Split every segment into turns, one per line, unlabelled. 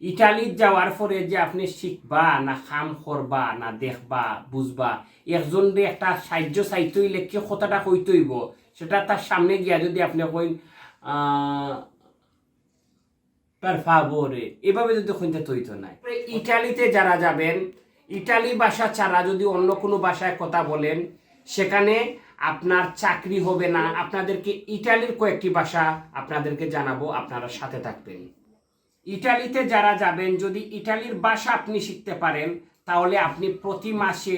Italy যাওয়ার পরে যে আপনি শিখবা না কাম করবা না দেখবা বুঝবা একজন একটা সাহায্য চাইতে হইলে কি কথাটা কইতে হইব সেটা তার সামনে গিয়া যদি আপনি কইন per favore এভাবে যদি কইতে তৈতো নাই। ইটালিতে যারা যাবেন ইটালি ভাষা ছাড়া যদি অন্য কোনো ভাষায় কথা বলেন সেখানে আপনার চাকরি হবে না। আপনাদেরকে ইটালির কয়েকটি ভাষা আপনাদেরকে জানাবো, আপনারা সাথে থাকবেন। ইটালিতে যারা যাবেন যদি ইটালির ভাষা আপনি শিখতে পারেন তাহলে আপনি প্রতি মাসে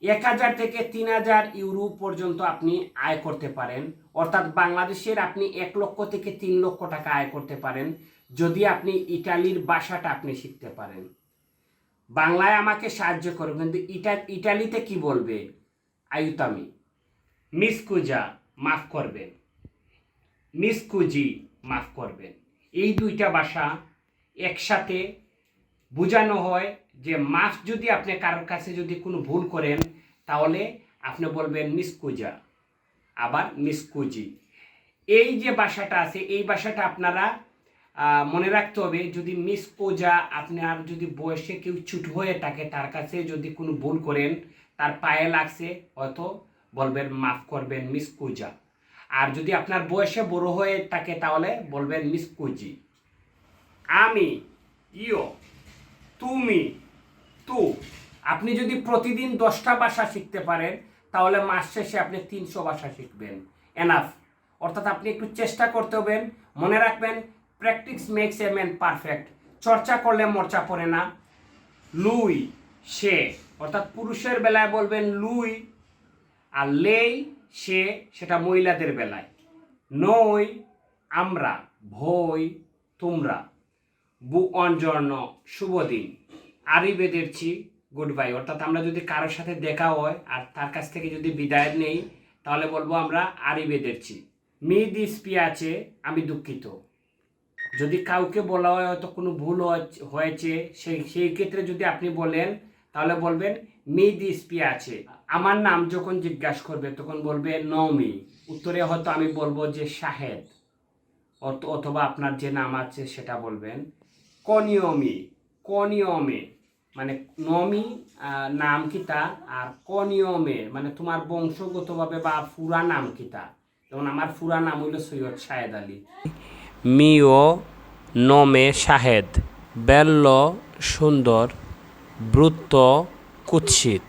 1000 থেকে 3000 ইউরো পর্যন্ত আপনি আয় করতে পারেন, অর্থাৎ বাংলাদেশের আপনি 1 লক্ষ থেকে 3 লক্ষ টাকা আয় করতে পারেন যদি আপনি ইটালির ভাষাটা আপনি শিখতে পারেন। বাংলায় আমাকে সাহায্য করুন, কিন্তু ইটালিতে কি বলবে? আয়ুতামি, মিসকুজা মাফ করবেন, মিসকুজি মাফ করবেন। এই দুইটা ভাষা একসাথে বোঝানো হয় যে মাফ যদি আপনি কারোর কাছে যদি কোনো ভুল করেন তাহলে আপনি বলবেন মিসকুজা, আবার মিসকুজি। এই যে ভাষাটা আছে এই ভাষাটা আপনারা মনে রাখতে হবে। যদি মিসকুজা আপনার যদি বয়সে কেউ ছোট হয়ে থাকে তার কাছে যদি কোনো ভুল করেন, তার পায়ে লাগছে হয়তো বলবেন মাফ করবেন মিসকুজা। আর যদি আপনার বয়সে বড় হয়ে থাকে তাহলে বলবেন মিসকুজি। আমি, ইও, তুমি, তু। আপনি যদি প্রতিদিন 10টা ভাষা শিখতে পারেন তাহলে মাস শেষে আপনি 300 ভাষা শিখবেন, এনাফ। অর্থাৎ আপনি একটু চেষ্টা করতে হবেন। মনে রাখবেন practice makes a man perfect. চর্চা করলে মরচা পড়ে না। লুই, সে, অর্থাৎ পুরুষের বেলায় বলবেন লুই, আর লেই, সে, সেটা মহিলাদের বেলায়। নই, আমরা, ভই, তোমরা। বুঅনজর্ন, শুভ দিন। আরিভেদেরচি, গুড বাই। অর্থাৎ আমরা যদি কারোর সাথে দেখা হয় আর তার কাছ থেকে যদি বিদায় নেই তাহলে বলবো আমরা আরিভেদেরচি। মি দিস্পিয়াচে, আমি দুঃখিত। যদি কাউকে বলা হয় হয়তো কোনো ভুল হয়েছে সেই ক্ষেত্রে যদি আপনি বলেন তাহলে বলবেন মি দিস্পিয়াচে। আমার নাম যখন জিজ্ঞাসা করবে তখন বলবে নমি। উত্তরে হয়তো আমি বলবো যে শাহেদ, অথবা আপনার যে নাম আছে সেটা বলবেন। কনিয়মি, কনিয়মে মানে নমি নাম কিতা, আর কনিয়মে মানে তোমার বংশগতভাবে বা পুরা নাম কিতা। যেমন আমার পুরা নাম হইল সৈয়দ শাহেদ আলী। মিও নমে শাহেদ, বেল্লো সুন্দর, ব্রুত্ত কুৎসিত,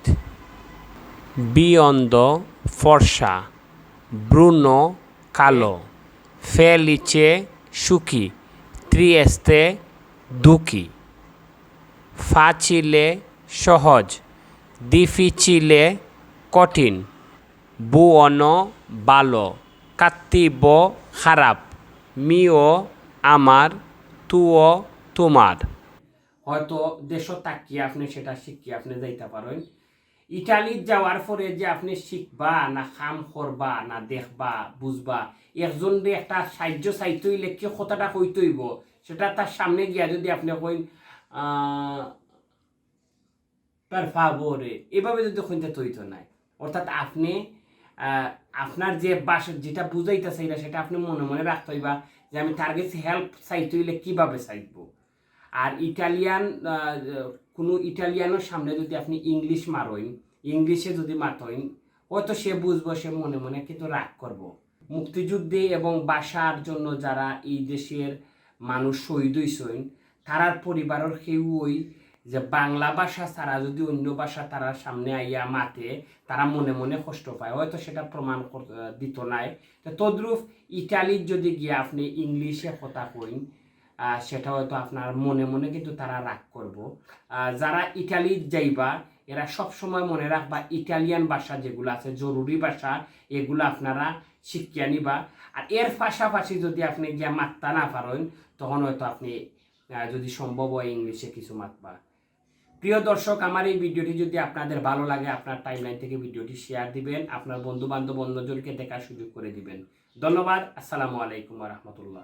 বিয়ন্দ ফর্সা, ব্রুনো কালো, ফেলিচে সুখী, ত্রিয়েস্তে দুঃখী, ফাচিলে সহজ, ডিফিচিলে কঠিন, বুয়নো ভালো, কাত্তিবো খারাপ, মিও আমার, তুও তোমার। হয়তো দেশ তাকিয়ে আপনি সেটা শিখিয়ে আপনি যাইতে পারেন। ইটালি যাওয়ার পরে যে আপনি শিখবা না কাম করবা না দেখবা বুঝবা একজন একটা সাহায্য চাইতে হইলে কি কথাটা কইতে হইব সেটা তার সামনে গিয়া যদি আপনি কইন per favore এভাবে যদি কইতে তৈতো নাই। অর্থাৎ আপনি আপনার যে বাসা যেটা বুঝাইতেছে সেটা আপনি মনে মনে রাখতে হইবা যে আমি তার কাছে হেল্প চাইতে হইলে কীভাবে চাইবো। আর ইটালিয়ান কোনো ইটালিয়ানের সামনে যদি আপনি ইংলিশ মারোইন, ইংলিশে যদি মাতইন হয়তো সে বুঝবো, সে মনে মনে কিন্তু রাগ করব। মুক্তিযুদ্ধে এবং বাসার জন্য যারা এই দেশের মানুষ শহীদ হইছেন তারার পরিবারের কেউ ওই যে বাংলা ভাষা ছাড়া যদি অন্য ভাষা তারা সামনে আইয়া মাতে তারা মনে মনে কষ্ট পায়, হয়তো সেটা প্রমাণ দিত নাই। তদ্রূপ ইটালির যদি গিয়ে আপনি ইংলিশে কথা কইন সেটা হয়তো আপনার মনে মনে কিন্তু তারা রাগ করব। যারা ইটালি যাইবা এরা সব সময় মনে রাখবা ইটালিয়ান ভাষা যেগুলো আছে জরুরি ভাষা এগুলো আপনারা শিখিয়া নিবা। আর এর পাশাপাশি যদি আপনি গিয়া মাত্তা না পারেন তখন হয়তো আপনি যদি সম্ভব হয় ইংলিশে কিছু মাতবা। প্রিয় দর্শক, আমার এই ভিডিওটি যদি আপনাদের ভালো লাগে আপনার টাইমলাইন থেকে ভিডিওটি শেয়ার দিবেন, আপনার বন্ধু বান্ধব অন্যজনকে দেখার সুযোগ করে দিবেন। ধন্যবাদ। আসসালামু আলাইকুম ওয়া রাহমাতুল্লাহ।